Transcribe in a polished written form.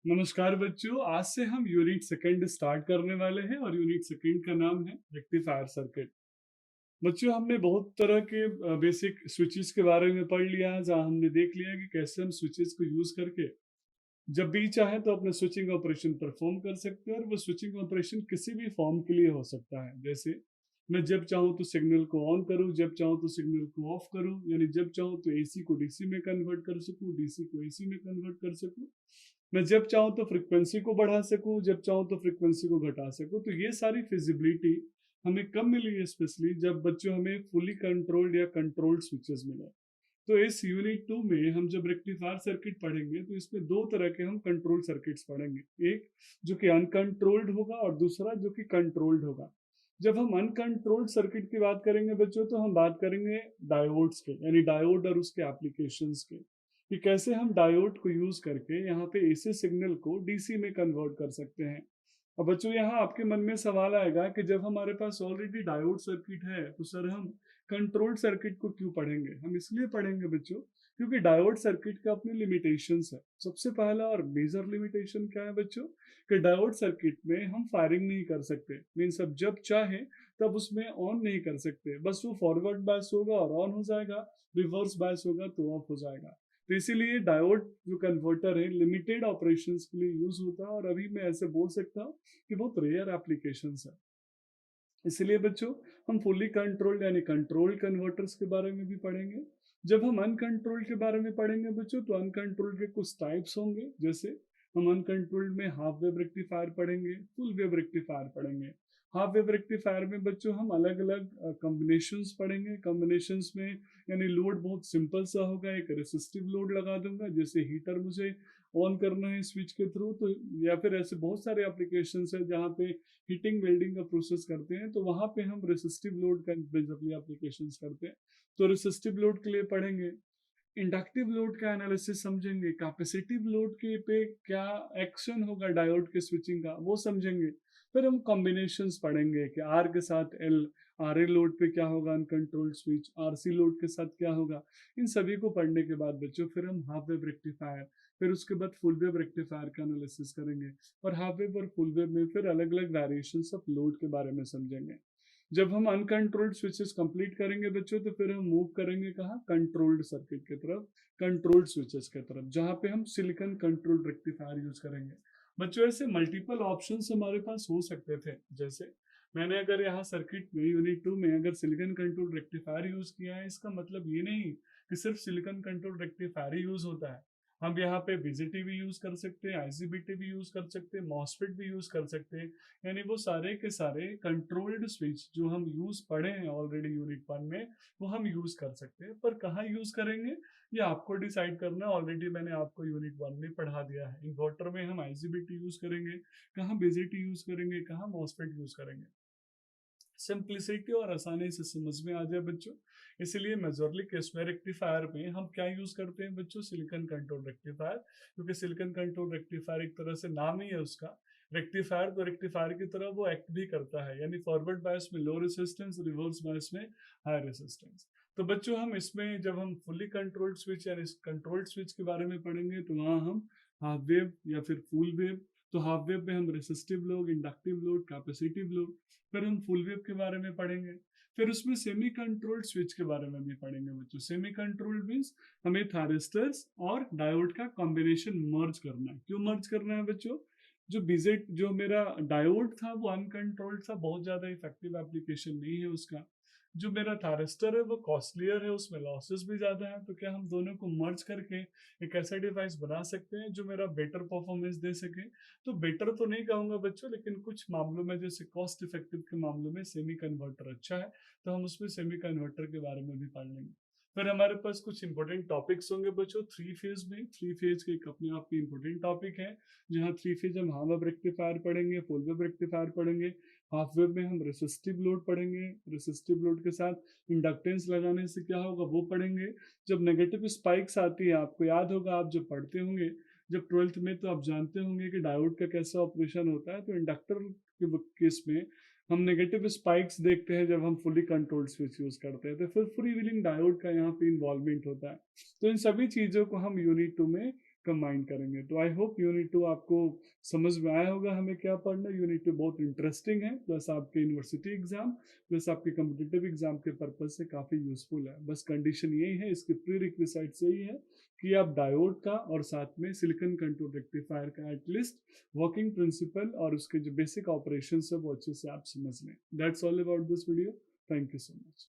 नमस्कार बच्चों, आज से हम यूनिट सेकंड स्टार्ट करने वाले हैं और यूनिट सेकंड का नाम है रेक्टिफायर सर्किट। बच्चों, हमने बहुत तरह के बेसिक स्विचेस के बारे में पढ़ लिया है, जहां हमने देख लिया कि कैसे हम स्विचेस को यूज करके जब भी चाहे तो अपने स्विचिंग ऑपरेशन परफॉर्म कर सकते हैं। और वो स्विचिंग ऑपरेशन किसी भी फॉर्म के लिए हो सकता है, जैसे मैं जब चाहूँ तो सिग्नल को ऑन करूँ, जब चाहूँ तो सिग्नल को ऑफ करूँ, यानी जब चाहूँ तो एसी को डीसी में कन्वर्ट कर सकूँ, डीसी को एसी में कन्वर्ट कर सकूँ। मैं जब चाहूँ तो फ्रीक्वेंसी को बढ़ा सकूँ, जब चाहूँ तो फ्रीक्वेंसी को घटा सकूँ। तो ये सारी फिजिबिलिटी हमें कब मिली है? स्पेशली जब बच्चों हमें फुली कंट्रोल्ड या कंट्रोल्ड स्विचेस मिले। तो इस यूनिट 2 में हम जब रेक्टिफायर सर्किट पढ़ेंगे तो इसमें दो तरह के हम कंट्रोल सर्किट्स पढ़ेंगे। एक जो कि अनकंट्रोल्ड होगा और दूसरा जो कि कंट्रोल्ड होगा। जब हम अनकंट्रोल्ड सर्किट की बात करेंगे बच्चों, तो हम बात करेंगे डायोड्स के, यानी डायोड और उसके एप्लीकेशंस के, कि कैसे हम डायोड को यूज करके यहाँ पे एसी सिग्नल को डीसी में कन्वर्ट कर सकते हैं। और बच्चों, यहाँ आपके मन में सवाल आएगा कि जब हमारे पास ऑलरेडी डायोड सर्किट है तो सर हम कंट्रोल्ड सर्किट को क्यों पढ़ेंगे? हम इसलिए पढ़ेंगे बच्चों, क्योंकि डायोड सर्किट का अपनी लिमिटेशंस है। सबसे पहला और मेजर लिमिटेशन क्या है बच्चों? कि डायोड सर्किट में हम फायरिंग नहीं कर सकते। मीन्स अब जब चाहे तब उसमें ऑन नहीं कर सकते, बस वो फॉरवर्ड बायस होगा और ऑन हो जाएगा, रिवर्स बायस होगा तो ऑफ हो जाएगा। तो इसीलिए डायोड जो कन्वर्टर है लिमिटेड ऑपरेशंस के लिए यूज होता है, और अभी मैं ऐसे बोल सकता हूँ कि बहुत रेयर एप्लीकेशंस है। इसलिए बच्चों, हम फुली कंट्रोल्ड यानी कंट्रोल्ड कन्वर्टर्स के बारे में भी पढ़ेंगे। जब हम अनकंट्रोल्ड के बारे में पढ़ेंगे बच्चों, तो अनकंट्रोल्ड के कुछ टाइप्स होंगे। जैसे हम अनकंट्रोल्ड में हाफ वेव रेक्टिफायर पढ़ेंगे, फुल वेव रेक्टिफायर पढ़ेंगे। हाफ वेव रेक्टिफायर में बच्चों हम अलग अलग कॉम्बिनेशंस पढ़ेंगे। कॉम्बिनेशंस में यानी लोड बहुत सिंपल सा होगा, एक रेसिस्टिव लोड लगा दूंगा, जैसे हीटर मुझे ऑन करना है स्विच के थ्रू, तो या फिर ऐसे बहुत सारे एप्लीकेशंस है जहाँ पे हीटिंग वेल्डिंग का प्रोसेस करते हैं, तो वहां पे हम रेसिस्टिव लोड का बेसिकली एप्लीकेशंस करते हैं। तो रेसिस्टिव लोड के लिए पढ़ेंगे, इंडक्टिव लोड का एनालिसिस समझेंगे, कैपेसिटिव लोड के पे क्या एक्शन होगा डायोड के स्विचिंग का वो समझेंगे। फिर हम कॉम्बिनेशंस पढ़ेंगे कि आर के साथ एल, आर ए लोड पे क्या होगा अनकंट्रोल्ड स्विच, आरसी लोड के साथ क्या होगा। इन सभी को पढ़ने के बाद बच्चों फिर हम हाफ वेव रेक्टिफायर, फिर उसके बाद फुल वेव रेक्टिफायर का एनालिसिस करेंगे। और हाफ वेव और फुल वेव में फिर अलग अलग वेरिएशंस ऑफ लोड के बारे में समझेंगे। जब हम अनकंट्रोल्ड स्विचेस कंप्लीट करेंगे बच्चों, तो फिर हम मूव करेंगे कहाँ? कंट्रोल्ड सर्किट की तरफ, कंट्रोल्ड स्विचेस की तरफ, जहाँ पे हम सिलिकॉन कंट्रोल्ड रेक्टिफायर यूज करेंगे। बच्चों, ऐसे मल्टीपल ऑप्शंस हमारे पास हो सकते थे। जैसे मैंने अगर यहाँ सर्किट में यूनिट 2 में अगर सिलिकॉन कंट्रोल्ड रेक्टिफायर यूज किया है, इसका मतलब ये नहीं कि सिर्फ सिलिकॉन कंट्रोल्ड रेक्टिफायर ही यूज होता है। हम यहाँ पे बीजेटी भी यूज कर सकते हैं, आईजीबीटी भी यूज कर सकते हैं, मॉसफेट भी यूज कर सकते हैं। यानी वो सारे के सारे कंट्रोल्ड स्विच जो हम यूज पढ़े हैं ऑलरेडी यूनिट 1 में, वो हम यूज कर सकते हैं। पर कहाँ यूज करेंगे ये आपको डिसाइड करना है। ऑलरेडी मैंने आपको यूनिट 1 में पढ़ा दिया है। इन्वर्टर में हम आईजीबीटी यूज करेंगे, कहाँ बीजेटी यूज करेंगे, कहाँ मॉसफेट यूज करेंगे। सिंप्लिसिटी और आसानी से समझ में आ जाए बच्चों, इसलिए मेजरली केसमें रेक्टिफायर में हम क्या यूज करते हैं बच्चों? Silicon control rectifier. क्योंकि सिलिकॉन कंट्रोल रेक्टिफायर एक तरह से नाम ही है उसका रेक्टिफायर, तो रेक्टिफायर की तरह वो एक्ट भी करता है, यानी फॉरवर्ड बायस में लो रेसिस्टेंस, रिवर्स बायस में हाई रेसिस्टेंस। तो बच्चों, हम इसमें जब हम फुली कंट्रोल्ड स्विच यानी कंट्रोल्ड स्विच के बारे में पढ़ेंगे, तो वहाँ हम हाफ वेव या फिर फुल वेव, तो हाफ वेव में हम resistive load, inductive load, capacitive load, फिर हम फुल वेव के बारे में पढ़ेंगे। फिर उसमें सेमी कंट्रोल्ड स्विच के बारे में भी पढ़ेंगे बच्चों। सेमी कंट्रोल्ड मीन्स हमें थारिस्टर्स और डायोड का कॉम्बिनेशन मर्ज करना है। क्यों मर्ज करना है बच्चों? जो बीजेट जो मेरा डायोड था वो अनकंट्रोल्ड था, बहुत ज्यादा इफेक्टिव एप्लीकेशन नहीं है उसका। जो मेरा थारिस्टर है वो कॉस्टलियर है, उसमें लॉसेस भी ज्यादा है। तो क्या हम दोनों को मर्ज करके एक ऐसा डिवाइस बना सकते हैं जो मेरा बेटर परफॉर्मेंस दे सके? तो बेटर तो नहीं कहूंगा बच्चों, लेकिन कुछ मामलों में जैसे कॉस्ट इफेक्टिव के मामलों में सेमी कन्वर्टर अच्छा है। तो हम उसमें सेमी कन्वर्टर के बारे में भी पढ़ लेंगे। फिर हमारे पास कुछ इंपॉर्टेंट टॉपिक्स होंगे बच्चों थ्री फेज में। थ्री फेज के एक अपने आप की इंपॉर्टेंट टॉपिक है, जहाँ थ्री फेज हम हाफ वेव रेक्टिफायर पढ़ेंगे, फुल वेव रेक्टिफायर पढ़ेंगे। हाफ वेव में हम रेसिस्टिव लोड पढ़ेंगे, रेसिस्टिव लोड के साथ इंडक्टेंस लगाने से क्या होगा वो पढ़ेंगे। जब नेगेटिव स्पाइक्स आती है, आपको याद होगा आप जब पढ़ते होंगे जब ट्वेल्थ में, तो आप जानते होंगे कि डायोड का कैसा ऑपरेशन होता है। तो इंडक्टर के केस में हम नेगेटिव स्पाइक्स देखते हैं जब हम फुली कंट्रोल्ड स्विच यूज करते हैं, तो फिर फ्री व्हीलिंग डायोड का यहाँ पे इन्वॉल्वमेंट होता है। तो इन सभी चीजों को हम यूनिट 2 में कंबाइन करेंगे। तो आई होप यूनिट 2 आपको समझ में आया होगा हमें क्या पढ़ना है। यूनिट 2 बहुत इंटरेस्टिंग है, प्लस आपके यूनिवर्सिटी एग्जाम प्लस आपके कॉम्पिटिटिव एग्जाम के पर्पज से काफ़ी यूजफुल है। बस कंडीशन यही है, इसके प्री रिक्विजिट्स यही है कि आप डायोड का और साथ में सिलिकॉन कंट्रोल रेक्टिफायर का एटलीस्ट वर्किंग प्रिंसिपल और उसके जो बेसिक ऑपरेशन है वो अच्छे से आप समझ लें। That's all about this video. Thank you so much.